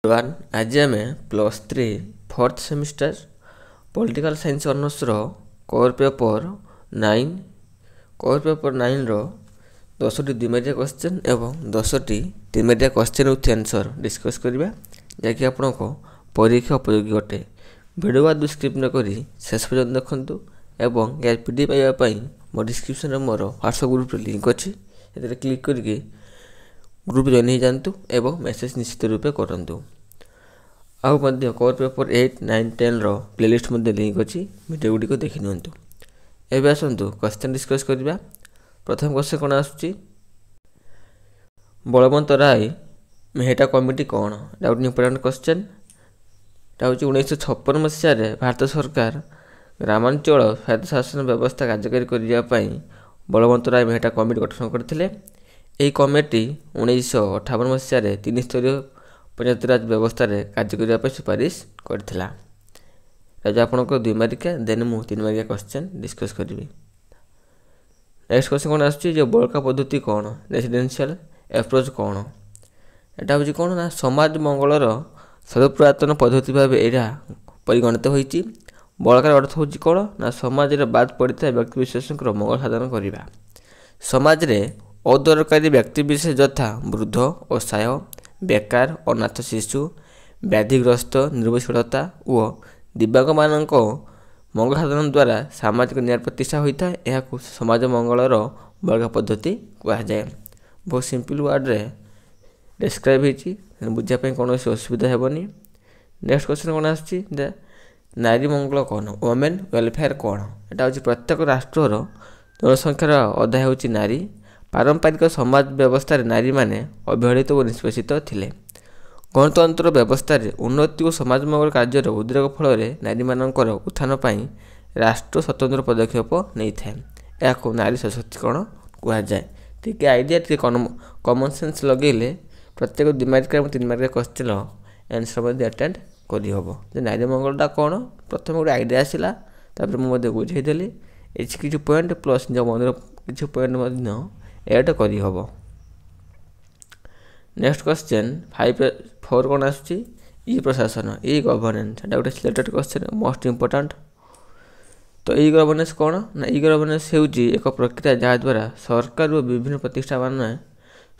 One आज आम +3 fourth semester political science ऑनर्सर कोर पेपर 9 रो 10टी द्विमारिया क्वेश्चन एवं 10टी त्रिमारिया क्वेश्चन विथ आंसर डिस्कस करबा जहाँकि आपको परीक्षा उपयोगी अटे। वीडियो बाद स्क्रिप्ट न करी शेष पर्यंत देखंतु एवं यार पीडीएफ पाइबा मो डिस्क्रिप्शन में मोर व्हाट्सएप ग्रुप लिंक अच्छी ए क्लिक करके ग्रुप जॉइन हो जातु एवं मेसेज निश्चित रूपे करूँ। आउ कोर पेपर 8, 9, 10 रो प्लेलिस्ट लिंक अच्छी वीडियो गुड़िक देखि नियंतु। एबे आसंतु क्वेश्चन डिस्कस करबा। प्रथम क्वेश्चन कौन आसुची बलवंत राय मेहटा कमिटी कौन गोटे इंपोर्टेंट क्वेश्चन। हूँ 1956 मसीह भारत सरकार ग्रामांचल स्वायत्त शासन व्यवस्था कार्यकारी करने बलवंत राय मेहटा कमिटी गठन करते। यह कमिटी 1958 मसीह 3 स्तरीय पंचायत राज व्यवस्था कार्य करने सुपारिश करथिला। जो आपको द्विमारिका देन मु 3 मारिका क्वेश्चन डिस्कस करी। नेक्स्ट क्वेश्चन कौन आसुची जो बड़का पद्धति कौन रेसिडेंशियल एप्रोच कौन। यहाँ हूँ कौन ना समाज मंगलर सर्वपुरातन पद्धति भाव यहाँ परिगणित होती। बड़कार अर्थ हूँ कौन ना समाज में बाद पड़ता व्यक्ति विशेष मंगल साधन करने। समाज में अदरकारी व्यक्ति विशेष यथा वृद्ध असहाय बेकार अनाथ शिशु व्याधिग्रस्त निर्भरशीलता और दिव्यांग मानक मंगल साधन द्वारा सामाजिक न्याय प्रतिष्ठा होता है। यह समाज मंगलर बड़का पद्धति कहुए। बहुत सिंपल वर्ड रे डिस्क्राइब होती बुझापी कौन असुविधा हेनी। नेक्स्ट क्वेश्चन कौन आसुची नारी मंगल कौन वुमेन वेलफेयर कौन। यहाँ हूँ प्रत्येक राष्ट्र जनसंख्यार अधा हूँ नारी। पारंपरिक समाज व्यवस्था नारी माने अवहेलित और निष्पेषित थिले। गणतंत्र व्यवस्था उन्नति और समाज मंगल कार्य उद्रेक फल नारी मानकर उत्थान पाई राष्ट्र स्वतंत्र पदक्षेप नहीं था। यह नारी सशक्तिकरण कहुए। टी आइडिया टी कॉमन सेंस लगेले प्रत्येक द्विमारिका 3 मारिका क्वेश्चन आंसर अटेंड करहब। नारी मंगलटा कौन प्रथम गोटे आइडिया आसला मुझे बुझेदेली किसी पॉइंट प्लस निज मन किसी पॉइंट ऐड करहब। नेक्स्ट क्वेश्चन 4 कौन आसुची ई प्रशासन ई गवर्नेंस। यहाँ गोटे सिलेक्टेड क्वेश्चन मोस्ट इंपोर्टेंट। तो ई गवर्नेंस कौन ना ई गवर्नेंस हूँ एक प्रक्रिया जहाँद्वारा सरकार और विभिन्न प्रतिष्ठान मान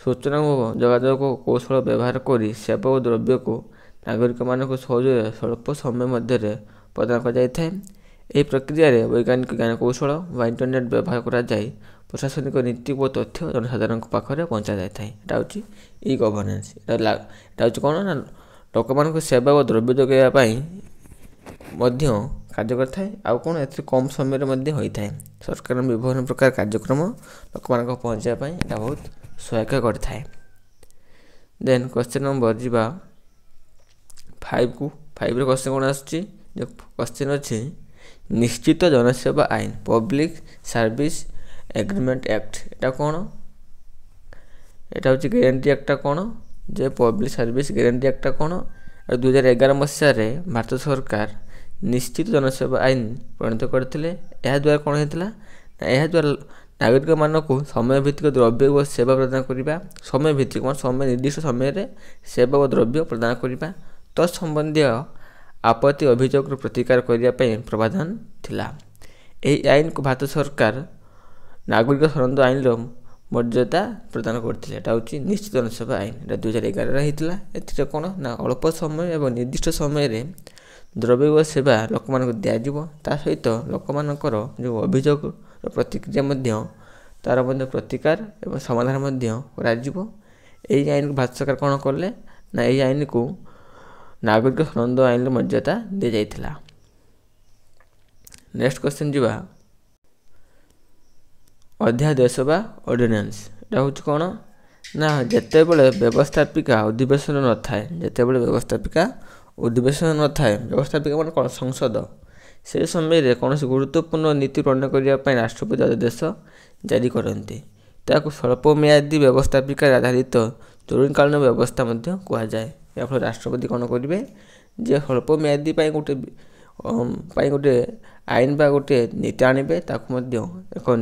सूचना और जोगाजोग कौशल व्यवहार कर सेवा और द्रव्य को नागरिक मान सहज स्वल्प समय मध्य प्रदान कर प्रक्रिया वैज्ञानिक ज्ञान कौशल व इंटरनेट व्यवहार कराए प्रशासनिक नीति और तथ्य जनसाधारण पाखे पहुँचा जाए। यहाँ हूँ ई गवर्नेंस। यहाँ हूँ कौन ना लोक मान सेवा और द्रव्य जोगाइवाई कार्य करए। आउ कौन ए कम समय होता है। सरकार विभिन्न प्रकार कार्यक्रम लोक मान पहुँचापी यहाँ बहुत सहायक करए। देन क्वेश्चन नंबर जा 5 को 5 क्वेश्चन कौन आसुची जो क्वेश्चन अच्छी निश्चित जनसेवा आईन पब्लिक सर्विस एग्रीमेंट एक्ट। यहाँ कौन यहाँ हूँ गारंटी एक्टा कौन जे पब्लिक सर्विस गारंटी एक्टा कौन। 2011 मसीह भारत सरकार निश्चित जनसेवा आईन प्रणीत करते। यह द्वारा कौन होता यह द्वारा नागरिक मानक समय भित्तिक द्रव्य और सेवा प्रदान करने समय भित्तिक समय निर्दिष्ट समय सेवा और द्रव्य प्रदान करने तत्संबंधी आपत्ति अभियोग प्रतिकार करने प्रावधान थिला। यह आईन को भारत सरकार नागरिक संबंध आईन मर्यादा प्रदान करते। यहाँ हूँ निश्चित जनसेवा आईन 2011 होता। ए कौन ना अल्प समय और निर्दिष्ट समय द्रव्य व सेवा लोक मान दिज्व ता सहित लोक मानकर जो अभियोग प्रतिक्रिया तार प्रतिकार और समाधान यही आईन को भारत सरकार कौन कले ना यही आईन को नागरिक संबंध आईन मर्यादा दी जाइथिला। नेक्स्ट क्वेश्चन जी अध्यादेश बा ऑर्डिनेंस। यहाँ हूँ कौन ना जिते बड़े व्यवस्थापिका अधिवेशन न थाए जिते बड़े व्यवस्थापिका अधिवेशन न थाए व्यवस्थापिका मान कौन संसद से समय कौन गुरुत्वपूर्ण नीति प्रणयन करने राष्ट्रपति आदेश जारी करते। स्वल्प म्यादी व्यवस्थापिका आधारित जरूरीकालीन व्यवस्था कहुए। याफल राष्ट्रपति कौन करेंगे जे स्वल्प म्यादी गोटे आईन बा गोटे नीति आणवे एक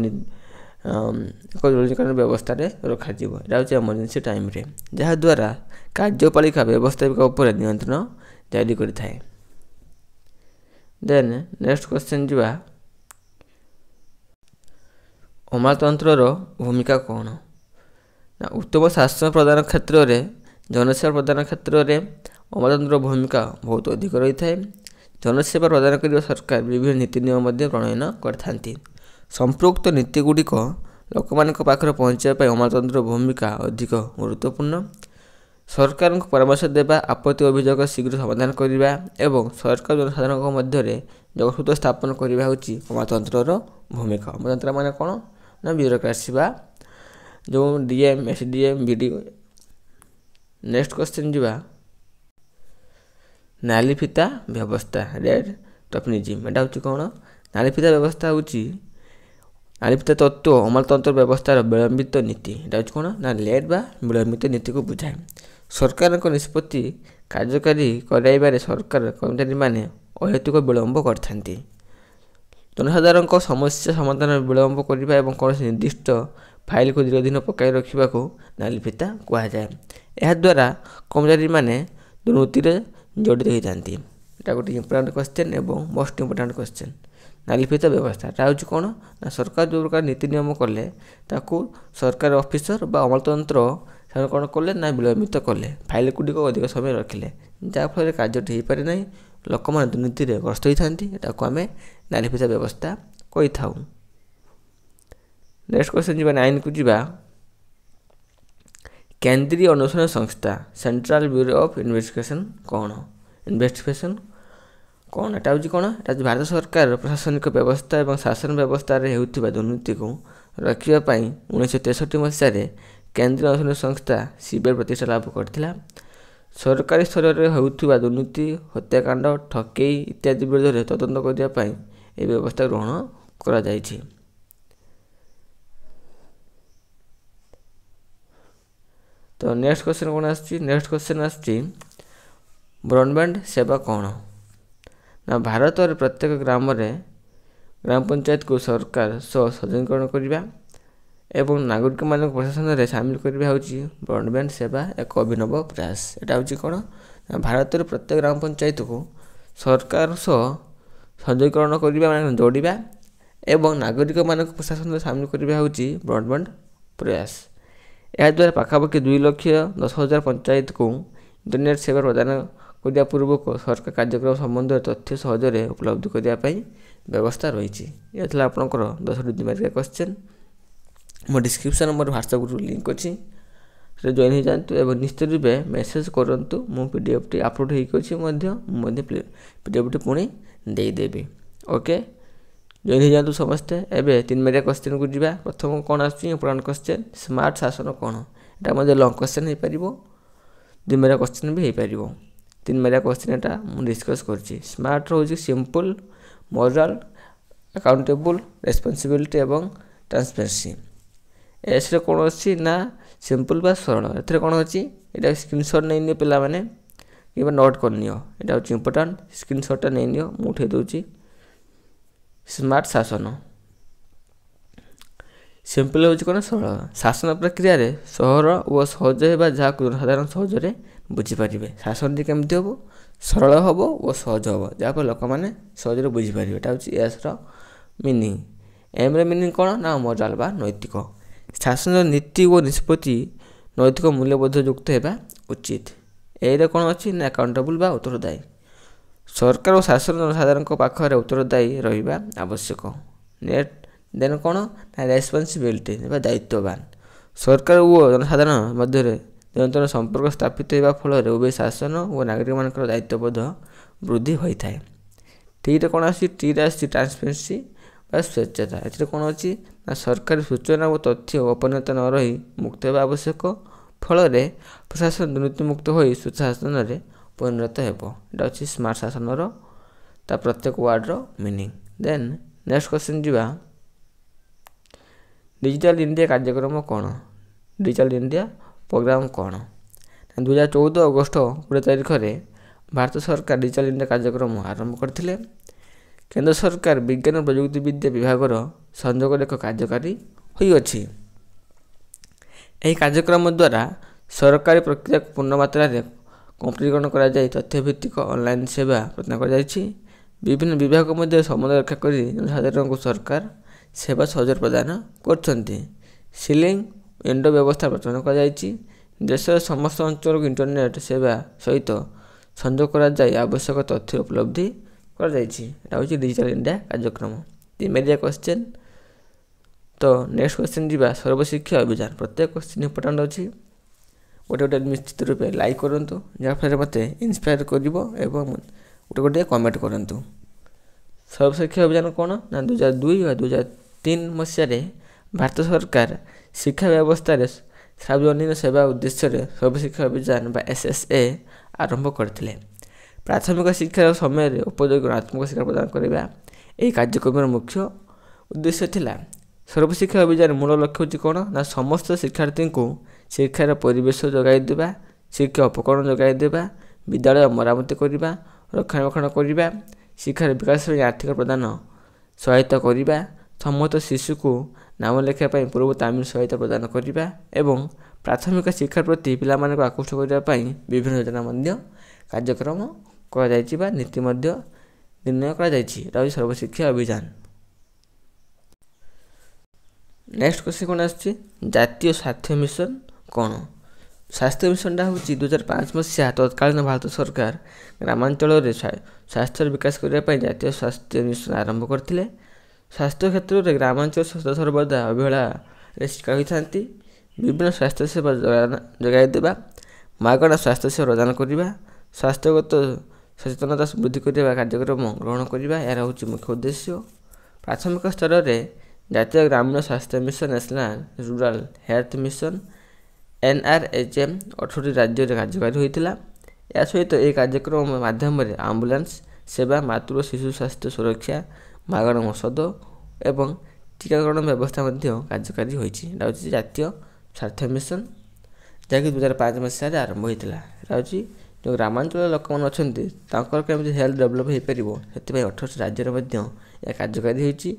ଏକ ଜରୁରୀକାଳୀନ ବ୍ୟବସ୍ଥାରେ ରଖାଯିବ। ଏଇଟା ହେଉଛି ଏମର୍ଜେନ୍ସି ଟାଇମ୍ରେ, ଯାହାଦ୍ୱାରା କାର୍ଯ୍ୟପାଳିକା ବ୍ୟବସ୍ଥାପିକା ଉପରେ ନିୟନ୍ତ୍ରଣ ଜାରି କରିଥାଏ। ଦେନ୍ ନେକ୍ସଟ କ୍ୱେଶ୍ଚନ୍ ଯିବା, ଅମଲାତନ୍ତ୍ରର ଭୂମିକା କ'ଣ? ନା ଉତ୍ତମ ଶାସନ ପ୍ରଦାନ କ୍ଷେତ୍ରରେ, ଜନସେବା ପ୍ରଦାନ କ୍ଷେତ୍ରରେ ଅମଲାତନ୍ତ୍ରର ଭୂମିକା ବହୁତ ଅଧିକ ରହିଥାଏ। ଜନସେବା ପ୍ରଦାନ କରିବା ସରକାର ବିଭିନ୍ନ ନୀତି ନିୟମ ମଧ୍ୟ ପ୍ରଣୟନ କରିଥାନ୍ତି। ସମ୍ପୃକ୍ତ ନୀତିଗୁଡ଼ିକ ଲୋକମାନଙ୍କ ପାଖରେ ପହଞ୍ଚିବା ପାଇଁ ଅମଲାତନ୍ତ୍ରର ଭୂମିକା ଅଧିକ ଗୁରୁତ୍ୱପୂର୍ଣ୍ଣ। ସରକାରଙ୍କୁ ପରାମର୍ଶ ଦେବା, ଆପତ୍ତି ଅଭିଯୋଗ ଶୀଘ୍ର ସମାଧାନ କରିବା ଏବଂ ସରକାର ଜନସାଧାରଣଙ୍କ ମଧ୍ୟରେ ଯୋଗସୂତ୍ର ସ୍ଥାପନ କରିବା ହେଉଛି ଅମଲାତନ୍ତ୍ରର ଭୂମିକା। ଅମଲାତନ୍ତ୍ର ମାନେ କ'ଣ? ନା ବ୍ୟୁରୋକ୍ରାସି ବା ଯେଉଁ DM, SDM, BDO। Next question ଯିବା, ନାଲିଫିତା ବ୍ୟବସ୍ଥା, ରେଡ୍ ଟେପନିଜିମ୍। ଏଇଟା ହେଉଛି କ'ଣ? ନାଲିଫିତା ବ୍ୟବସ୍ଥା ହେଉଛି ନାଲିଫିତା ତତ୍ତ୍ୱ ଅମଲାତନ୍ତ୍ର ବ୍ୟବସ୍ଥାର ବିଳମ୍ବିତ ନୀତି। ଏଇଟା ହେଉଛି କ'ଣ? ନା ଲେଟ୍ ବା ବିଳମ୍ବିତ ନୀତିକୁ ବୁଝାଏ। ସରକାରଙ୍କ ନିଷ୍ପତ୍ତି କାର୍ଯ୍ୟକାରୀ କରାଇବାରେ ସରକାର କର୍ମଚାରୀମାନେ ଅହେତୁକ ବିଳମ୍ବ କରିଥାନ୍ତି। ଜନସାଧାରଣଙ୍କ ସମସ୍ୟା ସମାଧାନରେ ବିଳମ୍ବ କରିବା ଏବଂ କୌଣସି ନିର୍ଦ୍ଦିଷ୍ଟ ଫାଇଲକୁ ଦୀର୍ଘ ଦିନ ପକାଇ ରଖିବାକୁ ନାଲିଫିତା କୁହାଯାଏ। ଏହାଦ୍ୱାରା କର୍ମଚାରୀମାନେ ଦୁର୍ନୀତିରେ ଜଡ଼ିତ ହୋଇଥାନ୍ତି। ଏଇଟା ଗୋଟେ ଇମ୍ପୋର୍ଟାଣ୍ଟ କ୍ୱେଶ୍ଚନ୍ ଏବଂ ମୋଷ୍ଟ ଇମ୍ପୋର୍ଟାଣ୍ଟ କ୍ୱେଶ୍ଚନ୍। ନାଲିଫିତା ବ୍ୟବସ୍ଥା ଏଟା ହେଉଛି କ'ଣ? ନା ସରକାର ଯେଉଁ ପ୍ରକାର ନୀତି ନିୟମ କଲେ ତାକୁ ସରକାର ଅଫିସର ବା ଅମଲାତନ୍ତ୍ର ସେମାନେ କ'ଣ କଲେ? ନା ବିଳମ୍ବିତ କଲେ, ଫାଇଲ ଗୁଡ଼ିକ ଅଧିକ ସମୟ ରଖିଲେ, ଯାହାଫଳରେ କାର୍ଯ୍ୟଟି ହୋଇପାରେ ନାହିଁ, ଲୋକମାନେ ଦୁର୍ନୀତିରେ ଗ୍ରସ୍ତ ହୋଇଥାନ୍ତି। ଏଟାକୁ ଆମେ ନାଲିଫିତା ବ୍ୟବସ୍ଥା କହିଥାଉ। ନେକ୍ସଟ କ୍ୱେଶ୍ଚନ୍ ଯିବା, 9କୁ ଯିବା, କେନ୍ଦ୍ରୀୟ ଅନୁସନ୍ଧାନ ସଂସ୍ଥା ସେଣ୍ଟ୍ରାଲ ବ୍ୟୁରୋ ଅଫ୍ ଇନଭେଷ୍ଟିଗେସନ୍ କ'ଣ? ଇନଭେଷ୍ଟିଗେସନ୍ କ'ଣ? ଏଟା ହେଉଛି କ'ଣ? ଏଟା ହେଉଛି ଭାରତ ସରକାର ପ୍ରଶାସନିକ ବ୍ୟବସ୍ଥା ଏବଂ ଶାସନ ବ୍ୟବସ୍ଥାରେ ହେଉଥିବା ଦୁର୍ନୀତିକୁ ରୋକିବା ପାଇଁ 1963 ମସିହାରେ କେନ୍ଦ୍ରୀୟ ଅନୁସନ୍ଧାନ ସଂସ୍ଥା CBI ପ୍ରତିଷ୍ଠା ଲାଭ କରିଥିଲା। ସରକାରୀ ସ୍ତରରେ ହେଉଥିବା ଦୁର୍ନୀତି, ହତ୍ୟାକାଣ୍ଡ, ଠକେଇ ଇତ୍ୟାଦି ବିରୋଧରେ ତଦନ୍ତ କରିବା ପାଇଁ ଏହି ବ୍ୟବସ୍ଥା ଗ୍ରହଣ କରାଯାଇଛି। ତ ନେକ୍ସଟ କ୍ୱେଶ୍ଚନ୍ କ'ଣ ଆସୁଛି? ନେକ୍ସଟ କ୍ୱେଶ୍ଚନ୍ ଆସୁଛି, ବ୍ରଡବ୍ୟାଣ୍ଡ ସେବା କ'ଣ? ନା ଭାରତରେ ପ୍ରତ୍ୟେକ ଗ୍ରାମରେ ଗ୍ରାମ ପଞ୍ଚାୟତକୁ ସରକାର ସହଜୀକରଣ କରିବା ଏବଂ ନାଗରିକମାନଙ୍କୁ ପ୍ରଶାସନରେ ସାମିଲ କରିବା ହେଉଛି ବ୍ରଡବ୍ୟାଣ୍ଡ ସେବା ଏକ ଅଭିନବ ପ୍ରୟାସ। ଏଟା ହେଉଛି କ'ଣ? ନା ଭାରତରେ ପ୍ରତ୍ୟେକ ଗ୍ରାମ ପଞ୍ଚାୟତକୁ ସରକାର ସହ ସହଜୀକରଣ କରିବା, ମାନେ ଯୋଡ଼ିବା ଏବଂ ନାଗରିକମାନଙ୍କୁ ପ୍ରଶାସନରେ ସାମିଲ କରିବା ହେଉଛି ବ୍ରଡବ୍ୟାଣ୍ଡ ପ୍ରୟାସ। ଏହାଦ୍ୱାରା ପାଖାପାଖି 2,10,000 ପଞ୍ଚାୟତକୁ ଇଣ୍ଟରନେଟ୍ ସେବା ପ୍ରଦାନ କରିବା ପୂର୍ବକ ସରକାର କାର୍ଯ୍ୟକ୍ରମ ସମ୍ବନ୍ଧରେ ତଥ୍ୟ ସହଜରେ ଉପଲବ୍ଧ କରିବା ପାଇଁ ବ୍ୟବସ୍ଥା ରହିଛି। ଏହା ଥିଲା ଆପଣଙ୍କର 10ଟି ଦିମାରିକା କ୍ୱେଶ୍ଚନ୍। ମୋ ଡିସ୍କ୍ରିପ୍ସନ୍ ମୋର ହ୍ୱାଟ୍ସଆପ୍ ଗ୍ରୁପ୍ ଲିଙ୍କ୍ ଅଛି, ସେଟା ଜଏନ୍ ହୋଇଯାଆନ୍ତୁ ଏବଂ ନିଶ୍ଚିତ ରୂପେ ମେସେଜ୍ କରନ୍ତୁ। ମୁଁ PDFଟି ଅପଲୋଡ଼ ହୋଇକି ଅଛି ମଧ୍ୟ, ମୁଁ ମଧ୍ୟ PDFଟି ପୁଣି ଦେଇଦେବି। ଓକେ, ଜଏନ୍ ହୋଇଯାଆନ୍ତୁ ସମସ୍ତେ। ଏବେ 3 ମାରିକା କ୍ୱେଶ୍ଚନ୍କୁ ଯିବା। ପ୍ରଥମ କ'ଣ ଆସୁଛି? ଇମ୍ପୋର୍ଟାଣ୍ଟ କ୍ୱେଶ୍ଚନ୍, ସ୍ମାର୍ଟ ଶାସନ କ'ଣ? ଏଇଟା ମଧ୍ୟ ଲଙ୍ଗ୍ କ୍ୱେଶ୍ଚନ୍ ହୋଇପାରିବ, 2 ମାରିକା କ୍ୱେଶ୍ଚନ୍ ବି ହୋଇପାରିବ। 3 ମାରିକା କ୍ୱେଶ୍ଚନ୍ ଏଟା ମୁଁ ଡିସ୍କସ୍ କରିଛି। ସ୍ମାର୍ଟ ହେଉଛି ସିମ୍ପଲ୍, ମୋରାଲ, ଆକାଉଣ୍ଟେବୁଲ୍, ରେସ୍ପନ୍ସିବିଲିଟି ଏବଂ ଟ୍ରାନ୍ସପାରେନ୍ସି। ଏସ୍ରେ କ'ଣ ଅଛି? ନା ସିମ୍ପଲ୍ ବା ସରଳ। ଏଥିରେ କ'ଣ ଅଛି? ଏଇଟା ସ୍କ୍ରିନଶଟ୍ ନେଇନିଅ ପିଲାମାନେ କିମ୍ବା ନୋଟ୍ କରିନିଅ। ଏଇଟା ହେଉଛି ଇମ୍ପୋର୍ଟାଣ୍ଟ, ସ୍କ୍ରିନଶଟ୍ଟା ନେଇନିଅ, ମୁଁ ଉଠାଇ ଦେଉଛି। ସ୍ମାର୍ଟ ଶାସନ, ସିମ୍ପଲ୍ ହେଉଛି କ'ଣ? ସରଳ। ଶାସନ ପ୍ରକ୍ରିୟାରେ ସହର ଓ ସହଜ ହେବା, ଯାହାକୁ ଜନସାଧାରଣ ସହଜରେ ବୁଝିପାରିବେ। ଶାସନଟି କେମିତି ହେବ? ସରଳ ହେବ ଓ ସହଜ ହେବ, ଯାହାଫଳରେ ଲୋକମାନେ ସହଜରେ ବୁଝିପାରିବେ। ଏଟା ହେଉଛି ଏସ୍ର ମିନିଂ। ଏମ୍ର ମିନିଂ କ'ଣ? ନା ମୋରାଲ ବା ନୈତିକ। ଶାସନର ନୀତି ଓ ନିଷ୍ପତ୍ତି ନୈତିକ ମୂଲ୍ୟବୋଧ ଯୁକ୍ତ ହେବା ଉଚିତ। ଏଇରେ କ'ଣ ଅଛି? ନା ଆକାଉଣ୍ଟେବୁଲ୍ ବା ଉତ୍ତରଦାୟୀ। ସରକାର ଓ ଶାସନ ଜନସାଧାରଣଙ୍କ ପାଖରେ ଉତ୍ତରଦାୟୀ ରହିବା ଆବଶ୍ୟକ। ଦେନ୍ କ'ଣ? ନା ରେସ୍ପନ୍ସିବିଲିଟି ବା ଦାୟିତ୍ୱବାନ। ସରକାର ଓ ଜନସାଧାରଣ ମଧ୍ୟରେ ନିରନ୍ତର ସମ୍ପର୍କ ସ୍ଥାପିତ ହେବା ଫଳରେ ଉଭୟ ଶାସନ ଓ ନାଗରିକମାନଙ୍କର ଦାୟିତ୍ୱବୋଧ ବୃଦ୍ଧି ହୋଇଥାଏ। ଟିରେ କ'ଣ ଆସୁଛି? ଟିରେ ଆସୁଛି ଟ୍ରାନ୍ସପାରେନ୍ସି ବା ସ୍ୱଚ୍ଛତା। ଏଥିରେ କ'ଣ ଅଛି? ନା ସରକାରୀ ସୂଚନା ଓ ତଥ୍ୟ ଗୋପନୀୟତା ନ ରହି ମୁକ୍ତ ହେବା ଆବଶ୍ୟକ, ଫଳରେ ପ୍ରଶାସନ ଦୁର୍ନୀତିମୁକ୍ତ ହୋଇ ସ୍ୱଚ୍ଛ ଶାସନରେ ପରିଣତ ହେବ। ଏଇଟା ଅଛି ସ୍ମାର୍ଟ ଶାସନର ତା ପ୍ରତ୍ୟେକ ୱାର୍ଡ଼ର ମିନିଂ। ଦେନ୍ ନେକ୍ସଟ କ୍ୱେଶ୍ଚନ୍ ଯିବା, ଡିଜିଟାଲ ଇଣ୍ଡିଆ କାର୍ଯ୍ୟକ୍ରମ କ'ଣ? ଡିଜିଟାଲ ଇଣ୍ଡିଆ ପ୍ରୋଗ୍ରାମ କ'ଣ? 2014 ଅଗଷ୍ଟ 20 ତାରିଖରେ ଭାରତ ସରକାର ଡିଜିଟାଲ ଇଣ୍ଡିଆ କାର୍ଯ୍ୟକ୍ରମ ଆରମ୍ଭ କରିଥିଲେ। କେନ୍ଦ୍ର ସରକାର ବିଜ୍ଞାନ ଓ ପ୍ରଯୁକ୍ତି ବିଦ୍ୟା ବିଭାଗର ସଂଯୋଗରେ ଏକ କାର୍ଯ୍ୟକାରୀ ହୋଇଅଛି। ଏହି କାର୍ଯ୍ୟକ୍ରମ ଦ୍ୱାରା ସରକାରୀ ପ୍ରକ୍ରିୟାକୁ ପୂର୍ଣ୍ଣ ମାତ୍ରାରେ କମ୍ପ୍ୟୁଟରୀକରଣ କରାଯାଇ ତଥ୍ୟଭିତ୍ତିକ ଅନଲାଇନ୍ ସେବା ପ୍ରଦାନ କରାଯାଇଛି। ବିଭିନ୍ନ ବିଭାଗ ମଧ୍ୟରେ ସମନ୍ୱୟ ରକ୍ଷା କରି ଜନସାଧାରଣଙ୍କୁ ସରକାର ସେବା ସହଜରେ ପ୍ରଦାନ କରୁଛନ୍ତି। ସିଲିଂ ୱିଣ୍ଡୋ ବ୍ୟବସ୍ଥା ପ୍ରଚଳନ କରାଯାଇଛି। ଦେଶର ସମସ୍ତ ଅଞ୍ଚଳକୁ ଇଣ୍ଟରନେଟ୍ ସେବା ସହିତ ସଂଯୋଗ କରାଯାଇ ଆବଶ୍ୟକ ତଥ୍ୟ ଉପଲବ୍ଧି କରାଯାଇଛି। ଏଇଟା ହେଉଛି ଡିଜିଟାଲ ଇଣ୍ଡିଆ କାର୍ଯ୍ୟକ୍ରମ। 3 କ୍ୱେଶ୍ଚନ୍। ତ ନେକ୍ସଟ କ୍ୱେଶ୍ଚନ୍ ଯିବା ସର୍ବଶିକ୍ଷା ଅଭିଯାନ। ପ୍ରତ୍ୟେକ କ୍ୱେଶ୍ଚନ୍ ଇମ୍ପୋର୍ଟାଣ୍ଟ ଅଛି। ଗୋଟେ ନିଶ୍ଚିତ ରୂପେ ଲାଇକ୍ କରନ୍ତୁ, ଯାହାଫଳରେ ମୋତେ ଇନ୍ସପାୟାର କରିବ ଏବଂ ଗୋଟେ କମେଣ୍ଟ କରନ୍ତୁ। ସର୍ବଶିକ୍ଷା ଅଭିଯାନ କ'ଣ ନା 2002 ବା 2003 ମସିହାରେ ଭାରତ ସରକାର ଶିକ୍ଷା ବ୍ୟବସ୍ଥାରେ ସାର୍ବଜନୀନ ସେବା ଉଦ୍ଦେଶ୍ୟରେ ସର୍ବଶିକ୍ଷା ଅଭିଯାନ ବା SSA ଆରମ୍ଭ କରିଥିଲେ। ପ୍ରାଥମିକ ଶିକ୍ଷାର ସମୟରେ ଉପଯୋଗୀ ଗୁଣାତ୍ମକ ଶିକ୍ଷା ପ୍ରଦାନ କରିବା ଏହି କାର୍ଯ୍ୟକ୍ରମର ମୁଖ୍ୟ ଉଦ୍ଦେଶ୍ୟ ଥିଲା। ସର୍ବଶିକ୍ଷା ଅଭିଯାନ ମୂଳ ଲକ୍ଷ୍ୟ ହେଉଛି କ'ଣ ନା ସମସ୍ତ ଶିକ୍ଷାର୍ଥୀଙ୍କୁ ଶିକ୍ଷାର ପରିବେଶ ଯୋଗାଇ ଦେବା, ଶିକ୍ଷା ଉପକରଣ ଯୋଗାଇ ଦେବା, ବିଦ୍ୟାଳୟ ମରାମତି କରିବା, ରକ୍ଷଣାବେକ୍ଷଣ କରିବା, ଶିକ୍ଷାର ବିକାଶ ପାଇଁ ଆର୍ଥିକ ପ୍ରଦାନ ସହାୟତା କରିବା, ସମସ୍ତ ଶିଶୁକୁ ନାମ ଲେଖିବା ପାଇଁ ପୂର୍ବ ତାଲିମ ସହାୟତା ପ୍ରଦାନ କରିବା ଏବଂ ପ୍ରାଥମିକ ଶିକ୍ଷା ପ୍ରତି ପିଲାମାନଙ୍କୁ ଆକୃଷ୍ଟ କରିବା ପାଇଁ ବିଭିନ୍ନ ଯୋଜନା ମଧ୍ୟ କାର୍ଯ୍ୟକ୍ରମ କରାଯାଇଛି ବା ନୀତି ମଧ୍ୟ ନିର୍ଣ୍ଣୟ କରାଯାଇଛି। ଏଟା ହେଉଛି ସର୍ବଶିକ୍ଷା ଅଭିଯାନ। ନେକ୍ସଟ କ୍ୱେଶ୍ଚନ୍ କ'ଣ ଆସୁଛି, ଜାତୀୟ ସ୍ୱାସ୍ଥ୍ୟ ମିଶନ କ'ଣ? ସ୍ୱାସ୍ଥ୍ୟ ମିଶନଟା ହେଉଛି 2005 ମସିହା ତତ୍କାଳୀନ ଭାରତ ସରକାର ଗ୍ରାମାଞ୍ଚଳରେ ସ୍ୱାସ୍ଥ୍ୟର ବିକାଶ କରିବା ପାଇଁ ଜାତୀୟ ସ୍ୱାସ୍ଥ୍ୟ ମିଶନ ଆରମ୍ଭ କରିଥିଲେ। ସ୍ୱାସ୍ଥ୍ୟ କ୍ଷେତ୍ରରେ ଗ୍ରାମାଞ୍ଚଳ ସର୍ବଦା ଅବହେଳାରେ ଶିକାର ହୋଇଥାନ୍ତି। ବିଭିନ୍ନ ସ୍ୱାସ୍ଥ୍ୟ ସେବା ଯୋଗାଇ ଦେବା, ମାଗଣା ସ୍ୱାସ୍ଥ୍ୟ ସେବା ପ୍ରଦାନ କରିବା, ସ୍ୱାସ୍ଥ୍ୟଗତ ସଚେତନତା ବୃଦ୍ଧି କରିବା କାର୍ଯ୍ୟକ୍ରମ ଗ୍ରହଣ କରିବା ଏହାର ହେଉଛି ମୁଖ୍ୟ ଉଦ୍ଦେଶ୍ୟ। ପ୍ରାଥମିକ ସ୍ତରରେ ଜାତୀୟ ଗ୍ରାମୀଣ ସ୍ୱାସ୍ଥ୍ୟ mission, national rural health mission NRHM 18ଟି ରାଜ୍ୟରେ କାର୍ଯ୍ୟକାରୀ ହୋଇଥିଲା। ଏହା ସହିତ ଏହି କାର୍ଯ୍ୟକ୍ରମ ମାଧ୍ୟମରେ ଆମ୍ବୁଲାନ୍ସ ସେବା, ମାତୃ ଓ ଶିଶୁ ସ୍ୱାସ୍ଥ୍ୟ ସୁରକ୍ଷା, ମାଗଣା ଔଷଧ ଏବଂ ଟିକାକରଣ ବ୍ୟବସ୍ଥା ମଧ୍ୟ କାର୍ଯ୍ୟକାରୀ ହୋଇଛି। ଏଇଟା ହେଉଛି ଜାତୀୟ ସ୍ୱାସ୍ଥ୍ୟ ମିଶନ, ଯାହାକି 2005 ମସିହାରେ ଆରମ୍ଭ ହୋଇଥିଲା। ଏଇଟା ହେଉଛି ଯେଉଁ ଗ୍ରାମାଞ୍ଚଳର ଲୋକମାନେ ଅଛନ୍ତି ତାଙ୍କର କେମିତି ହେଲ୍ଥ ଡେଭଲପ୍ ହୋଇପାରିବ ସେଥିପାଇଁ 18ଟି ରାଜ୍ୟରେ ମଧ୍ୟ ଏହା କାର୍ଯ୍ୟକାରୀ ହୋଇଛି।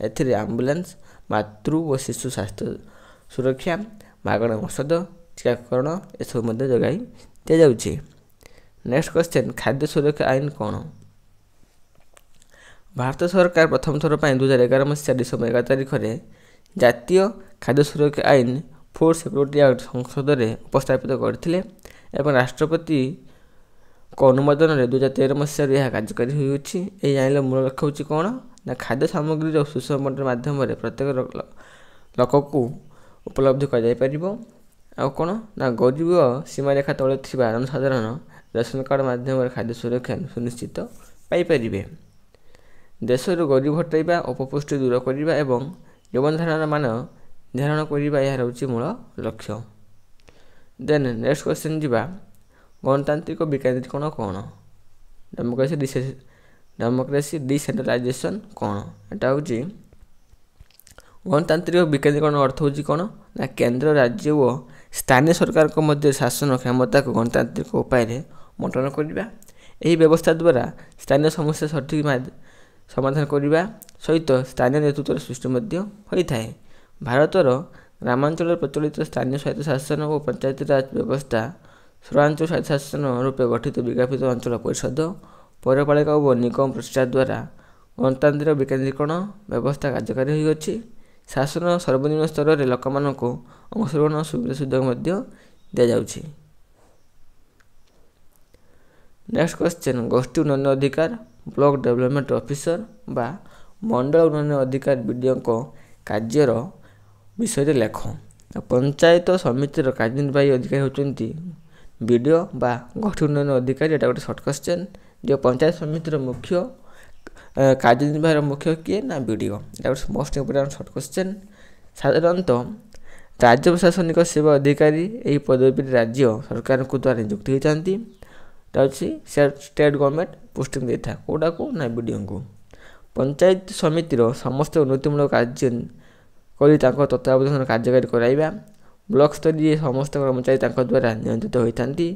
ଏଥିରେ ଆମ୍ବୁଲାନ୍ସ, ମାତୃ ଓ ଶିଶୁ ସ୍ୱାସ୍ଥ୍ୟ ସୁରକ୍ଷା, ମାଗଣା ଔଷଧ, ଟିକାକରଣ ଏସବୁ ମଧ୍ୟ ଯୋଗାଇ ଦିଆଯାଉଛି। ନେକ୍ସଟ କ୍ୱେଶ୍ଚନ୍, ଖାଦ୍ୟ ସୁରକ୍ଷା ଆଇନ କ'ଣ? ଭାରତ ସରକାର ପ୍ରଥମ ଥର ପାଇଁ 2011 ମସିହା ଡିସେମ୍ବର 11 ତାରିଖରେ ଜାତୀୟ ଖାଦ୍ୟ ସୁରକ୍ଷା ଆଇନ ଫୁଡ୍ ସିକ୍ୟୁରିଟି ଆକ୍ଟ ସଂସଦରେ ଉପସ୍ଥାପିତ କରିଥିଲେ ଏବଂ ରାଷ୍ଟ୍ରପତିଙ୍କ ଅନୁମୋଦନରେ 2013 ମସିହାରୁ ଏହା କାର୍ଯ୍ୟକାରୀ ହୋଇଛି। ଏହି ଆଇନର ମୂଳ ଲକ୍ଷ୍ୟ ହେଉଛି କ'ଣ ନା ଖାଦ୍ୟ ସାମଗ୍ରୀର ସୁଷମ ବଣ୍ଟନ ମାଧ୍ୟମରେ ପ୍ରତ୍ୟେକ ଲୋକକୁ ଉପଲବ୍ଧି କରାଯାଇପାରିବ। ଆଉ କ'ଣ ନା ଗରିବ ସୀମାରେଖା ତଳେ ଥିବା ଜନସାଧାରଣ ରେସନ କାର୍ଡ଼ ମାଧ୍ୟମରେ ଖାଦ୍ୟ ସୁରକ୍ଷା ସୁନିଶ୍ଚିତ ପାଇପାରିବେ। ଦେଶରୁ ଗରିବ ହଟାଇବା, ଅପପୁଷ୍ଟି ଦୂର କରିବା ଏବଂ ଜୀବନଧାରଣର ମାନ ନିର୍ଦ୍ଧାରଣ କରିବା ଏହାର ହେଉଛି ମୂଳ ଲକ୍ଷ୍ୟ। ଦେନ୍ ନେକ୍ସଟ କ୍ୱେଶ୍ଚନ୍ ଯିବା, ଗଣତାନ୍ତ୍ରିକ ବିକେନ୍ଦ୍ରୀକରଣ କ'ଣ? ଡେମୋକ୍ରେସି ଡିସେଣ୍ଟ୍ରାଲାଇଜେସନ୍ କ'ଣ? ଏଟା ହେଉଛି ଗଣତାନ୍ତ୍ରିକ ବିକେନ୍ଦ୍ରୀକରଣ ଅର୍ଥ ହେଉଛି କ'ଣ ନା କେନ୍ଦ୍ର, ରାଜ୍ୟ ଓ ସ୍ଥାନୀୟ ସରକାରଙ୍କ ମଧ୍ୟରେ ଶାସନ କ୍ଷମତାକୁ ଗଣତାନ୍ତ୍ରିକ ଉପାୟରେ ବଣ୍ଟନ କରିବା। ଏହି ବ୍ୟବସ୍ଥା ଦ୍ୱାରା ସ୍ଥାନୀୟ ସମସ୍ୟା ସଠିକ୍ ସମାଧାନ କରିବା ସହିତ ସ୍ଥାନୀୟ ନେତୃତ୍ୱର ସୃଷ୍ଟି ମଧ୍ୟ ହୋଇଥାଏ। ଭାରତର ଗ୍ରାମାଞ୍ଚଳରେ ପ୍ରଚଳିତ ସ୍ଥାନୀୟ ସ୍ୱାୟତ୍ତ ଶାସନ ଓ ପଞ୍ଚାୟତିରାଜ ବ୍ୟବସ୍ଥା ସହରାଞ୍ଚଳ ସ୍ୱାୟତ୍ତ ଶାସନ ରୂପେ ଗଠିତ ବିଜ୍ଞାପିତ ଅଞ୍ଚଳ ପରିଷଦ, ପୌରପାଳିକା ଓ ନିଗମ ପ୍ରଚେଷ୍ଟା ଦ୍ୱାରା ଗଣତାନ୍ତ୍ରିକ ବିକେନ୍ଦ୍ରୀକରଣ ବ୍ୟବସ୍ଥା କାର୍ଯ୍ୟକାରୀ ହୋଇଅଛି। ଶାସନ ସର୍ବନିମ୍ନ ସ୍ତରରେ ଲୋକମାନଙ୍କୁ ଅଂଶଗ୍ରହଣ ସୁବିଧା ସୁଯୋଗ ମଧ୍ୟ ଦିଆଯାଉଛି। ନେକ୍ସଟ କ୍ୱେଶ୍ଚନ୍, ଗୋଷ୍ଠୀ ଉନ୍ନୟନ ଅଧିକାର ବ୍ଲକ ଡେଭଲପମେଣ୍ଟ ଅଫିସର ବା ମଣ୍ଡଳ ଉନ୍ନୟନ ଅଧିକାର BDOଙ୍କ କାର୍ଯ୍ୟର ବିଷୟରେ ଲେଖ। ପଞ୍ଚାୟତ ସମିତିର କାର୍ଯ୍ୟନିର୍ବାହୀ ଅଧିକାରୀ ହେଉଛନ୍ତି BDO ବା ଗୋଷ୍ଠୀ ଉନ୍ନୟନ ଅଧିକାରୀ। ଏଟା ଗୋଟେ ସର୍ଟ କ୍ୱେଶ୍ଚନ୍। ଯେଉଁ ପଞ୍ଚାୟତ ସମିତିର ମୁଖ୍ୟ କାର୍ଯ୍ୟନିର୍ବାହୀର ମୁଖ୍ୟ କିଏ ନା BDO। ଏଟା ଗୋଟେ ମୋଷ୍ଟ ଇମ୍ପୋର୍ଟାଣ୍ଟ ସର୍ଟ କ୍ୱେଶ୍ଚନ୍। ସାଧାରଣତଃ ରାଜ୍ୟ ପ୍ରଶାସନିକ ସେବା ଅଧିକାରୀ ଏହି ପଦବୀରେ ରାଜ୍ୟ ସରକାରଙ୍କ ଦ୍ୱାରା ନିଯୁକ୍ତ ହୋଇଥାନ୍ତି। ଏଟା ହେଉଛି ଷ୍ଟେଟ୍ ଗଭର୍ଣ୍ଣମେଣ୍ଟ ପୋଷ୍ଟିଂ ଦେଇଥାଏ କେଉଁଟାକୁ ନା BDOଙ୍କୁ। ପଞ୍ଚାୟତ ସମିତିର ସମସ୍ତ ଉନ୍ନତିମୂଳକ କାର୍ଯ୍ୟ କରି ତାଙ୍କ ତତ୍ତ୍ୱାବଧାନରେ କାର୍ଯ୍ୟକାରୀ କରାଇବା। ବ୍ଲକ ସ୍ତରୀୟ ସମସ୍ତ କର୍ମଚାରୀ ତାଙ୍କ ଦ୍ୱାରା ନିୟନ୍ତ୍ରିତ ହୋଇଥାନ୍ତି।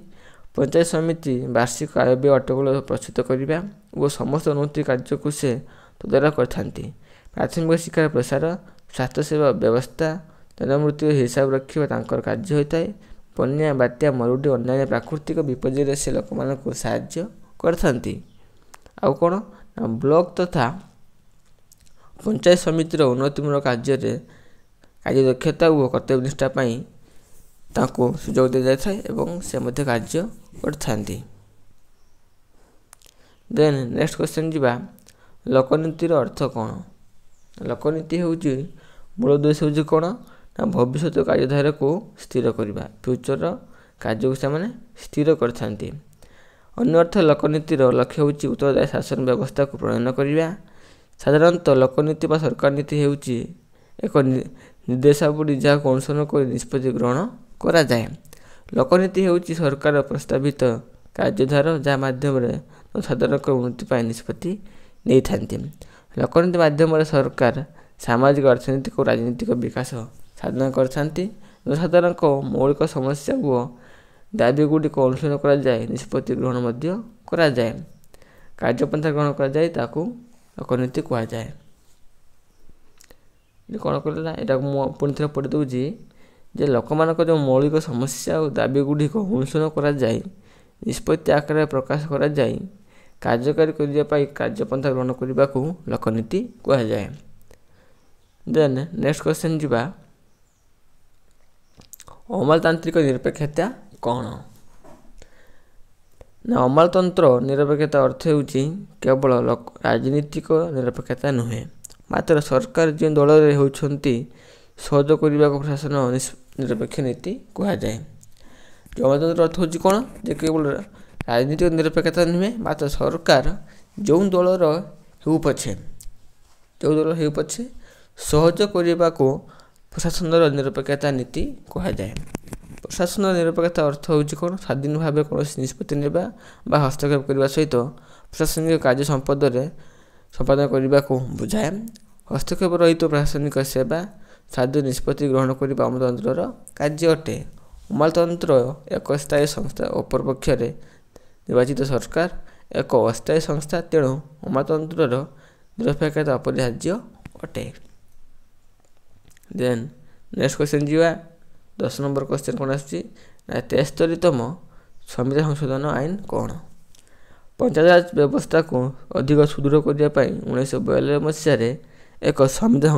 ପଞ୍ଚାୟତ ସମିତି ବାର୍ଷିକ ଆୟବ୍ୟୟ ଅଟକଳ ପ୍ରସ୍ତୁତ କରିବା ଓ ସମସ୍ତ ଉନ୍ନତି କାର୍ଯ୍ୟକୁ ସେ ତଦାରଖ କରିଥାନ୍ତି। ପ୍ରାଥମିକ ଶିକ୍ଷାର ପ୍ରସାର, ସ୍ୱାସ୍ଥ୍ୟସେବା ବ୍ୟବସ୍ଥା, ଜନମୃତ୍ୟୁ ହିସାବ ରଖିବା ତାଙ୍କର କାର୍ଯ୍ୟ ହୋଇଥାଏ। ବନ୍ୟା, ବାତ୍ୟା, ମରୁଡ଼ି, ଅନ୍ୟାନ୍ୟ ପ୍ରାକୃତିକ ବିପର୍ଯ୍ୟୟରେ ସେ ଲୋକମାନଙ୍କୁ ସାହାଯ୍ୟ କରିଥାନ୍ତି। ଆଉ କ'ଣ ନା ବ୍ଲକ ତଥା ପଞ୍ଚାୟତ ସମିତିର ଉନ୍ନତିମୂଳକ କାର୍ଯ୍ୟରେ କାର୍ଯ୍ୟଦକ୍ଷତା ଓ କର୍ତ୍ତବ୍ୟନିଷ୍ଠା ପାଇଁ ତାଙ୍କୁ ସୁଯୋଗ ଦିଆଯାଇଥାଏ ଏବଂ ସେ ମଧ୍ୟ କାର୍ଯ୍ୟ କରିଥାନ୍ତି। ଦେନ୍ ନେକ୍ସଟ କ୍ୱେଶ୍ଚନ୍ ଯିବା, ଲୋକନୀତିର ଅର୍ଥ କ'ଣ? ଲୋକନୀତି ହେଉଛି ମୂଳ ଉଦ୍ଦେଶ୍ୟ ହେଉଛି କ'ଣ ନା ଭବିଷ୍ୟତ କାର୍ଯ୍ୟଧାରାକୁ ସ୍ଥିର କରିବା, ଫ୍ୟୁଚର କାର୍ଯ୍ୟକୁ ସେମାନେ ସ୍ଥିର କରିଥାନ୍ତି। ଅନ୍ୟ ଅର୍ଥ ଲୋକନୀତିର ଲକ୍ଷ୍ୟ ହେଉଛି ଉତ୍ତରଦାୟୀ ଶାସନ ବ୍ୟବସ୍ଥାକୁ ପ୍ରଣୟନ କରିବା। ସାଧାରଣତଃ ଲୋକନୀତି ବା ସରକାର ନୀତି ହେଉଛି ଏକ ନିର୍ଦ୍ଦେଶାବଳୀ ଯାହାକୁ ଅନୁସରଣ କରି ନିଷ୍ପତ୍ତି ଗ୍ରହଣ କରାଯାଏ। ଲୋକନୀତି ହେଉଛି ସରକାର ପ୍ରସ୍ତାବିତ କାର୍ଯ୍ୟଧାରା ଯାହା ମାଧ୍ୟମରେ ସାଧାରଣଙ୍କ ଉନ୍ନତି ପାଇଁ ନିଷ୍ପତ୍ତି ନେଇଥାନ୍ତି। ଲୋକନୀତି ମାଧ୍ୟମରେ ସରକାର ସାମାଜିକ, ଅର୍ଥନୈତିକ ଓ ରାଜନୈତିକ ବିକାଶ ସାଧନ କରିଥାନ୍ତି। ସାଧାରଣଙ୍କ ମୌଳିକ ସମସ୍ୟା ଓ ଦାବିଗୁଡ଼ିକ ଅନୁସରଣ କରାଯାଏ, ନିଷ୍ପତ୍ତି ଗ୍ରହଣ ମଧ୍ୟ କରାଯାଏ, କାର୍ଯ୍ୟପନ୍ଥା ଗ୍ରହଣ କରାଯାଏ, ତାକୁ ଲୋକନୀତି କୁହାଯାଏ। କ'ଣ କହିଲା ଏଟାକୁ ମୁଁ ପୁଣି ଥରେ ପଢ଼ି ଦେଉଛି ଯେ ଲୋକମାନଙ୍କ ଯେଉଁ ମୌଳିକ ସମସ୍ୟା ଓ ଦାବିଗୁଡ଼ିକ ଅନୁସରଣ କରାଯାଏ, ନିଷ୍ପତ୍ତି ଆକାରରେ ପ୍ରକାଶ କରାଯାଏ, କାର୍ଯ୍ୟକାରୀ କରିବା ପାଇଁ କାର୍ଯ୍ୟପନ୍ଥା ଗ୍ରହଣ କରିବାକୁ ଲୋକନୀତି କୁହାଯାଏ। ଦେନ୍ ନେକ୍ସଟ କ୍ୱେଶ୍ଚନ୍ ଯିବା, ଅମଲାତାନ୍ତ୍ରିକ ନିରପେକ୍ଷତା କ'ଣ? ନା ଅମଲାତନ୍ତ୍ର ନିରପେକ୍ଷତା ଅର୍ଥ ହେଉଛି କେବଳ ରାଜନୈତିକ ନିରପେକ୍ଷତା ନୁହେଁ, ମାତ୍ର ସରକାର ଯେଉଁ ଦଳରେ ହେଉଛନ୍ତି ସହଯୋଗ କରିବାକୁ ପ୍ରଶାସନ ନିରପେକ୍ଷ ନୀତି କୁହାଯାଏ। ଅମଲାତନ୍ତ୍ର ଅର୍ଥ ହେଉଛି କ'ଣ ଯେ କେବଳ ରାଜନୈତିକ ନିରପେକ୍ଷତା ନୁହେଁ, ମାତ୍ର ସରକାର ଯେଉଁ ଦଳର ହେଉ ପଛେ ସହଯୋଗ କରିବାକୁ ପ୍ରଶାସନର ନିରପେକ୍ଷତା ନୀତି କୁହାଯାଏ। ପ୍ରଶାସନର ନିରପେକ୍ଷତା ଅର୍ଥ ହେଉଛି କ'ଣ ସ୍ୱାଧୀନ ଭାବେ କୌଣସି ନିଷ୍ପତ୍ତି ନେବା ବା ହସ୍ତକ୍ଷେପ କରିବା ସହିତ ପ୍ରଶାସନିକ କାର୍ଯ୍ୟ ସମ୍ପାଦନ କରିବାକୁ ବୁଝାଏ। ହସ୍ତକ୍ଷେପ ରହିତ ପ୍ରଶାସନିକ ସେବା, ସ୍ୱାଧୀନ ନିଷ୍ପତ୍ତି ଗ୍ରହଣ କରିବା ଅମଲାତନ୍ତ୍ରର କାର୍ଯ୍ୟ ଅଟେ। ଅମଲାତନ୍ତ୍ର ଏକ ସ୍ଥାୟୀ ସଂସ୍ଥା, ଅପରପକ୍ଷରେ ନିର୍ବାଚିତ ସରକାର ଏକ ଅସ୍ଥାୟୀ ସଂସ୍ଥା, ତେଣୁ ଅମଲାତନ୍ତ୍ରର ନିରପେକ୍ଷତା ଅପରିହାର୍ଯ୍ୟ ଅଟେ। ଦେନ୍ ନେକ୍ସଟ କ୍ୱେଶ୍ଚନ୍ ଯିବା, 10 ନମ୍ବର କ୍ୱେଶ୍ଚନ୍ କ'ଣ ଆସୁଛି ନା 73ତମ ସମ୍ବିଧାନ ସଂଶୋଧନ ଆଇନ କ'ଣ? ପଞ୍ଚାୟତ ବ୍ୟବସ୍ଥାକୁ ଅଧିକ ସୁଦୃଢ଼ କରିବା ପାଇଁ 1942 ମସିହାରେ ଏକ ସମ୍ବିଧାନ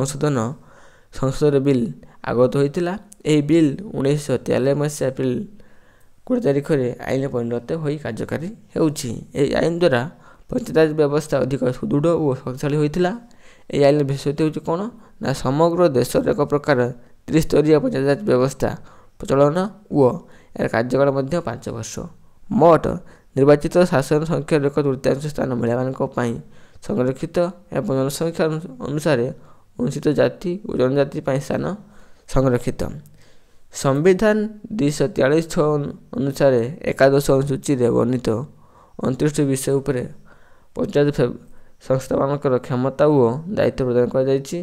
ସଂଶୋଧନ ବିଲ୍ ଆଗତ ହୋଇଥିଲା। ଏହି ବିଲ୍ 1943 ମସିହା ଏପ୍ରିଲ 20 ତାରିଖରେ ଆଇନ ପରିଣତ ହୋଇ କାର୍ଯ୍ୟକାରୀ ହେଉଛି। ଏହି ଆଇନ ଦ୍ୱାରା ପଞ୍ଚାୟତ ବ୍ୟବସ୍ଥା ଅଧିକ ସୁଦୃଢ଼ ଓ ଶକ୍ତିଶାଳୀ ହୋଇଥିଲା। ଏହି ଆଇନର ବିଶେଷତ୍ୱ ହେଉଛି କ'ଣ ନା ସମଗ୍ର ଦେଶରେ ଏକ ପ୍ରକାର ତ୍ରିସ୍ତରୀୟ ପଞ୍ଚାୟତ ବ୍ୟବସ୍ଥା ପ୍ରଚଳନ ଓ ଏହାର କାର୍ଯ୍ୟକାଳ ମଧ୍ୟ 5 ବର୍ଷ। ମୋଟ ନିର୍ବାଚିତ ଶାସନ ସଂଖ୍ୟାର 1/3 ସ୍ଥାନ ମହିଳାମାନଙ୍କ ପାଇଁ ସଂରକ୍ଷିତ ଏବଂ ଜନସଂଖ୍ୟା ଅନୁସାରେ ଅନୁସୂଚିତ ଜାତି ଓ ଜନଜାତି ପାଇଁ ସ୍ଥାନ ସଂରକ୍ଷିତ। ସମ୍ବିଧାନ 243(6) ଅନୁସାରେ ଏକାଦଶ ଅନୁସୂଚୀରେ ବର୍ଣ୍ଣିତ 29ଟି ବିଷୟ ଉପରେ ପଞ୍ଚାୟତ ସଂସ୍ଥାମାନଙ୍କର କ୍ଷମତା ଓ ଦାୟିତ୍ୱ ପ୍ରଦାନ କରାଯାଇଛି।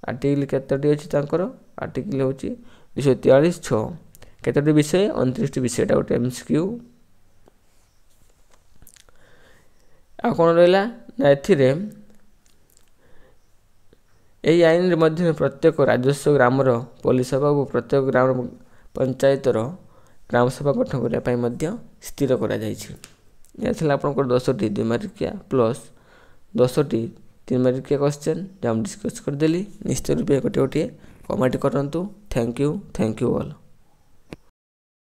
ଆର୍ଟିକିଲ କେତୋଟି ଅଛି ତାଙ୍କର? ଆର୍ଟିକିଲ ହେଉଛି 243(6). କେତୋଟି ବିଷୟ? 29ଟି ବିଷୟ। ଏଟା ଗୋଟେ MCQ। ଆଉ କ'ଣ ରହିଲା ନା ଏଥିରେ ଏହି ଆଇନରେ ମଧ୍ୟ ପ୍ରତ୍ୟେକ ରାଜସ୍ୱ ଗ୍ରାମର ପଲ୍ଲୀ ସଭା ଓ ପ୍ରତ୍ୟେକ ଗ୍ରାମ ପଞ୍ଚାୟତର ଗ୍ରାମସଭା ଗଠନ କରିବା ପାଇଁ ମଧ୍ୟ ସ୍ଥିର କରାଯାଇଛି। ଏହା ଥିଲା ଆପଣଙ୍କର 10ଟି 2 ମାର୍କିଆ ପ୍ଲସ୍ 10ଟି 3 ମାର୍କିଆ କ୍ୱେଶ୍ଚନ୍ ଯାହା ମୁଁ ଡିସ୍କସ୍ କରିଦେଲି। ନିଶ୍ଚିତ ରୂପେ ଗୋଟିଏ କମେଣ୍ଟ କରନ୍ତୁ। Thank you all.